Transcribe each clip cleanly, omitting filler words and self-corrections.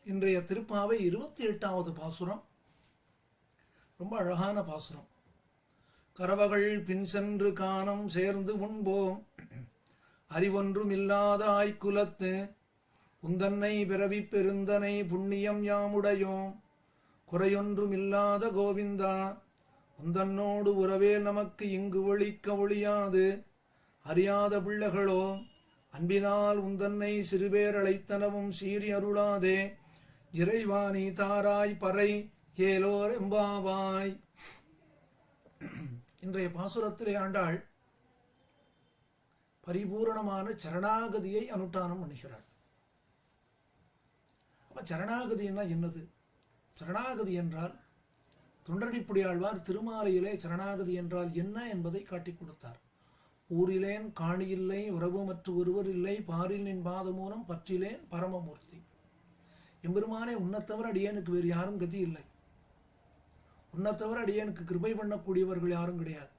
இன்றைய திருப்பாவை 28வது பாசுரம். ரொம்ப அழகான பாசுரம். கரவகள் பின் சென்று காணம் சேர்ந்து உண்போம், அறிவொன்றும் இல்லாத ஆய்குலத்து உந்தன்னை பிறவி பெருந்தனை புண்ணியம் யாமுடையோம், குறையொன்றும் இல்லாத கோவிந்தா உந்தன்னோடு உறவே நமக்கு இங்கு ஒழிக்க ஒழியாது. அறியாத பிள்ளைகளோ அன்பினால் உந்தன்னை சிறுபேர் அழைத்தனவும் சீறி அருளாதே. இறைவா நீ தாராய் பறை ஏலோர் எம்பாவாய். இன்றைய பாசுரத்திலே ஆண்டாள் பரிபூரணமான சரணாகதியை அனுஷ்டானம் பண்ணுகிறாள். அப்ப சரணாகதினா என்னது? சரணாகதி என்றால் தொண்டரடிப்புடியாழ்வார் திருமாலையிலே சரணாகதி என்றால் என்ன என்பதை காட்டிக் கொடுத்தார். ஊரிலேன் காணியில்லை உறவு மற்ற ஒருவர் இல்லை, பாரில் நின் பாதமூலம் பற்றிலேன் பரமமூர்த்தி. எம்பெருமானே, உன்னைத்தவிர அடியேனுக்கு வேறு யாரும் கதி இல்லை. உன்னைத்தவிர அடியேனுக்கு கிருபை பண்ணக்கூடியவர்கள் யாரும் கிடையாது.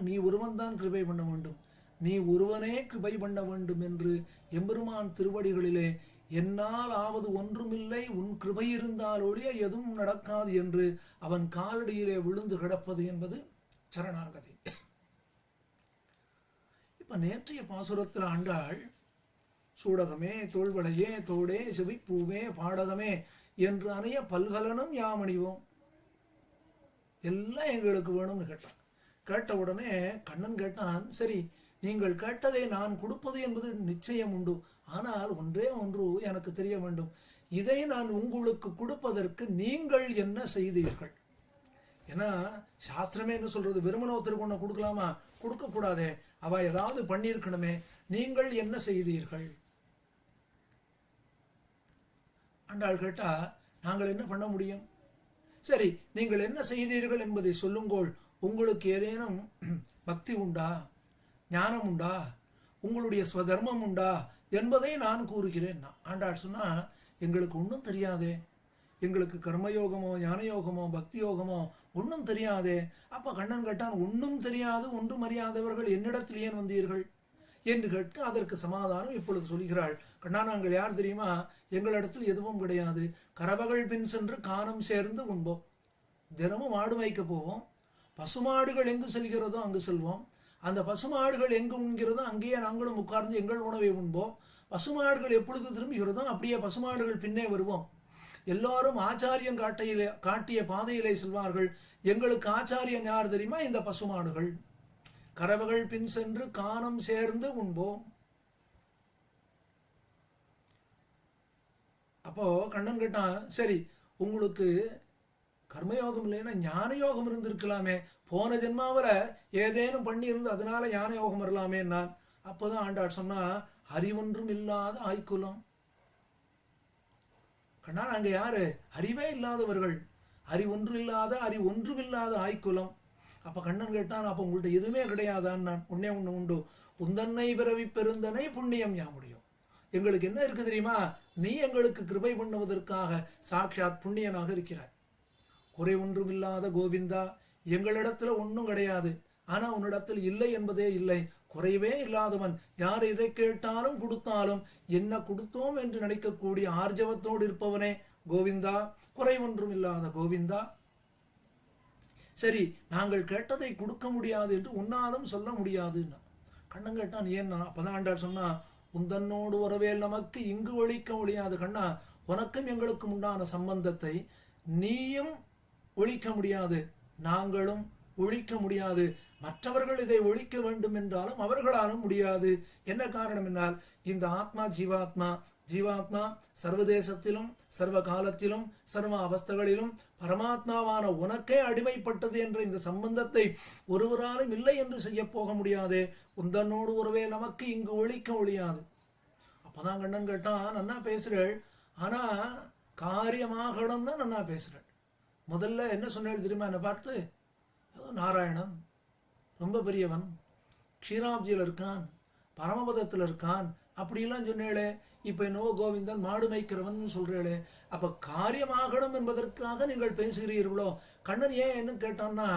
நீ ஒருவன்தான் கிருபை பண்ண வேண்டும், நீ ஒருவனே கிருபை பண்ண வேண்டும் என்று எம்பெருமான் திருவடிகளிலே என்னால் ஆவது ஒன்றுமில்லை, உன் கிருபை இருந்தால் ஒழிய எதுவும் நடக்காது என்று அவன் காலடியிலே விழுந்து கிடப்பது என்பது சரணாகதி. இப்ப நேற்றைய பாசுரத்தில் ஆண்டாள் சூடகமே தோள்வளையே தோடே செவிப்பூவே பாடகமே என்று அணைய பல்கலனும் யாமணிவோம், எல்லாம் எங்களுக்கு வேணும்னு கேட்டான். கேட்ட உடனே கண்ணன் கேட்டான், சரி நீங்கள் கேட்டதை நான் கொடுப்பது என்பது நிச்சயம் உண்டு, ஆனால் ஒன்றே ஒன்று எனக்கு தெரிய வேண்டும். இதை நான் உங்களுக்கு கொடுப்பதற்கு நீங்கள் என்ன செய்தீர்கள்? ஏன்னா சாஸ்திரமே என்ன சொல்றது, வெறுமனோத்திற்கு ஒன்று கொடுக்கலாமா? கொடுக்க கூடாதே, அவ ஏதாவது பண்ணியிருக்கணுமே. நீங்கள் என்ன செய்தீர்கள்? ஆண்டாள் கேட்டா, நாங்கள் என்ன பண்ண முடியும்? சரி, நீங்கள் என்ன செய்தீர்கள் என்பதை சொல்லுங்கள். உங்களுக்கு ஏதேனும் பக்தி உண்டா, ஞானம் உண்டா, உங்களுடைய ஸ்வதர்மம் உண்டா என்பதை நான் கூறுகிறேன். ஆண்டாள் சொன்னா, எங்களுக்கு ஒன்றும் தெரியாதே, எங்களுக்கு கர்மயோகமோ ஞானயோகமோ பக்தி யோகமோ ஒன்றும் தெரியாதே. அப்ப கண்ணன் கேட்டான், ஒன்றும் தெரியாது ஒன்றும் அறியாதவர்கள் என்னிடத்தில் ஏன் வந்தீர்கள் என்று கேட்க, அதற்கு சமாதானம் இப்பொழுது சொல்கிறாள். கண்ணா, நாங்கள் யார் தெரியுமா? எங்களிடத்தில் எதுவும் கிடையாது. கறவகள் பின் சென்று காணம் சேர்ந்து உண்போம். தினமும் மாடு மேய்க்க போவோம். பசுமாடுகள் எங்கு செல்கிறதோ அங்கு செல்வோம். அந்த பசுமாடுகள் எங்கு உண்கிறதோ அங்கேயே நாங்களும் உட்கார்ந்து எங்கள் உணவை உண்போம். பசுமாடுகள் எப்பொழுது திரும்புகிறதோ அப்படியே பசுமாடுகள் பின்னே வருவோம். எல்லாரும் ஆச்சாரியன் காட்டிய பாதையிலே செல்வார்கள். எங்களுக்கு ஆச்சாரியன் யார் தெரியுமா? இந்த பசுமாடுகள். கறவைகள் பின் சென்று காணம் சேர்ந்து உண்போம். அப்போ கண்ணன் கேட்டான், சரி உங்களுக்கு கர்மயோகம் இல்லைன்னா ஞான யோகம் இருந்திருக்கலாமே, போன ஜென்மாவில ஏதேனும் பண்ணி இருந்து அதனால ஞான யோகம் வரலாமே. நான் அப்போதான் ஆண்டாள் சொன்னா, அறிவொன்றும் இல்லாத ஆய்குலம். கண்ணா, நாங்க யாரு? அறிவே இல்லாதவர்கள், அறிவொன்று ஒன்றுமில்லாத ஆய்குலம். அப்ப கண்ணன் கேட்டான், அப்ப உங்கள்ட்ட எதுவுமே கிடையாதான்? நான் ஒன்னே ஒண்ணு உண்டு, உந்தன்னை பிறவி பெருந்தனை புண்ணியம் யாமுடியும். எங்களுக்கு என்ன இருக்கு தெரியுமா? நீ எங்களுக்கு கிருபை பண்ணுவதற்காக சாட்சாத் புண்ணியனாக இருக்கிறாய். குறை ஒன்றும் இல்லாத கோவிந்தா, எங்களிடத்துல ஒன்றும் கிடையாது, ஆனா உன்னிடத்தில் இல்லை என்பதே இல்லை. குறைவே இல்லாதவன், யார் எதை கேட்டாலும் கொடுத்தாலும் என்ன கொடுத்தோம் என்று நினைக்கக்கூடிய ஆர்ஜவத்தோடு இருப்பவனே கோவிந்தா, குறை ஒன்றும் இல்லாத கோவிந்தா. சரி, நாங்கள் கேட்டதை கொடுக்க முடியாது என்று உன்னாலும் சொல்ல முடியாதுன்னா. கண்ணன் கேட்டான், ஏன்னா? அப்பதான் ஆண்டாள் சொன்னா, உந்தன்னோடு உறவேல் நமக்கு இங்கு ஒழிக்க ஒழியாது. கண்ணா, உனக்கும் எங்களுக்கும் உண்டான சம்பந்தத்தை நீயும் ஒழிக்க முடியாது, நாங்களும் ஒழிக்க முடியாது. மற்றவர்கள் இதை ஒழிக்க வேண்டும் என்றாலும் அவர்களாலும் முடியாது. என்ன காரணம் என்றால், இந்த ஆத்மா ஜீவாத்மா சர்வதேசத்திலும் சர்வ காலத்திலும் சர்வ அவஸ்தகளிலும் பரமாத்மாவான உனக்கே அடிமைப்பட்டது என்ற இந்த சம்பந்தத்தை ஒருவராலும் இல்லை என்று செய்ய போக முடியாது. உந்தன்னோடு ஒருவே நமக்கு இங்கு ஒழிக்க ஒழியாது. அப்பதான் கண்ணன் கேட்டான், நன்னா பேசுறேள், ஆனா காரியமாகணும்னா நன்னா பேசுறேள். முதல்ல என்ன சொன்னேள் தெரியுமா? என்னை பார்த்து, நாராயணன் ரொம்ப பெரியவன், க்ஷீராப்தியில் இருக்கான், பரமபதத்தில் இருக்கான் அப்படிலாம் சொன்னேளே. இப்ப என்னவோ கோவிந்தன் மாடு மேய்க்கிறவன் சொல்றேளே. அப்ப காரியமாகணும் என்பதற்காக நீங்கள் பேசுகிறீர்களோ? கண்ணன் ஏன் என்ன கேட்டான்னா,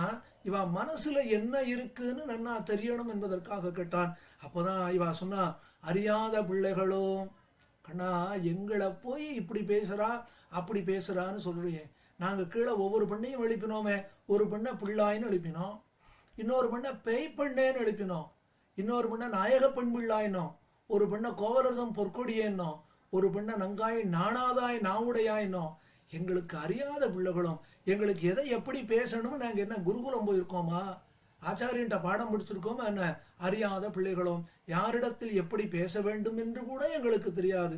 இவா மனசுல என்ன இருக்குன்னு நன்னா தெரியணும் என்பதற்காக கேட்டான். அப்போதான் இவா சொன்னா, அறியாத பிள்ளைகளோ. கண்ணா எங்களை போய் இப்படி பேசுறா அப்படி பேசுறான்னு சொல்றீங்க. நாங்கள் கீழே ஒவ்வொரு பெண்ணையும் எழுப்பினோமே. ஒரு பெண்ணை பிள்ளாயின்னு எழுப்பினோம், இன்னொரு பெண்ணை பேய் பெண்ணேன்னு எழுப்பினோம், இன்னொரு பெண்ணை நாயக பெண் பிள்ளாயினோம், ஒரு பெண்ணை கோவலர்தம் பொற்கொடியேன்னோம், ஒரு பெண்ணை நங்காய் நாணாதாய் நாவுடையாயினோம். எங்களுக்கு அறியாத பிள்ளைகளும் எங்களுக்கு எதை எப்படி பேசணும்னு நாங்கள் என்ன குருகுலம் போயிருக்கோமா, ஆச்சாரியன்ட்ட பாடம் படிச்சிருக்கோமா என்ன? அறியாத பிள்ளைகளும் யாரிடத்தில் எப்படி பேச வேண்டும் என்று கூட எங்களுக்கு தெரியாது.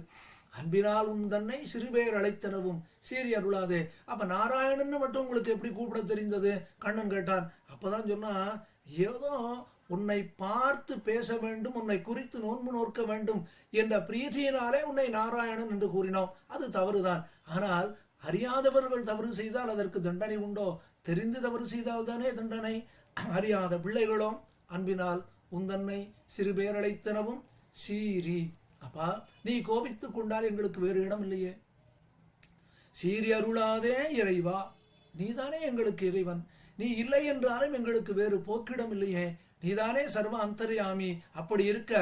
அன்பினால் உன் தன்னை சிறுபேர் அழைத்தனவும் சீரி அருளாதே. அப்ப நாராயணன் மட்டும் உங்களுக்கு எப்படி கூப்பிட தெரிந்தது? கண்ணன் கேட்டான். அப்பதான் சொன்னா, ஏதோ உன்னை பார்த்து பேச வேண்டும், உன்னை குறித்து நோன்பு நோக்க வேண்டும் என்ற பிரீதியினாலே உன்னை நாராயணன் என்று கூறினோம். அது தவறுதான். ஆனால் அறியாதவர்கள் தவறு செய்தால் அதற்கு தண்டனை உண்டோ? தெரிந்து தவறு செய்தால் தானே தண்டனை. அறியாத பிள்ளைகளும் அன்பினால் உந்தன்னை சிறு பேரழைத்தனவும் சீரி. அப்பா நீ கோபித்துக் கொண்டால் எங்களுக்கு வேறு இடம் இல்லையே. சீரி அருளாதே இறைவா, நீதானே எங்களுக்கு இறைவன். நீ இல்லை என்றாலும் எங்களுக்கு வேறு போக்கிடம் இல்லையே. நீதானே சர்வ அந்தர்யாமி. அப்படி இருக்க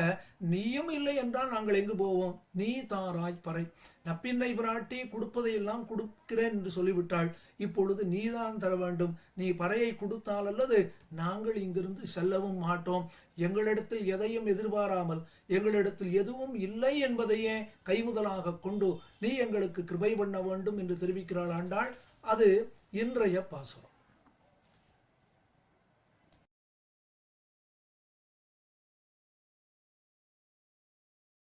நீயும் இல்லை என்றால் நாங்கள் எங்கு போவோம்? நீ தாராய் பறை. நப்பின்னை பிராட்டி கொடுப்பதையெல்லாம் கொடுக்கிறேன் என்று சொல்லிவிட்டாள். இப்பொழுது நீதான் தர வேண்டும். நீ பறையை கொடுத்தால் அல்லது நாங்கள் இங்கிருந்து செல்லவும் மாட்டோம். எங்களிடத்தில் எதையும் எதிர்பாராமல், எங்களிடத்தில் எதுவும் இல்லை என்பதையே கைமுதலாக கொண்டு நீ எங்களுக்கு கிருபை பண்ண வேண்டும் என்று தெரிவிக்கிறாள் ஆண்டாள். அது இன்றைய பாசுரம்.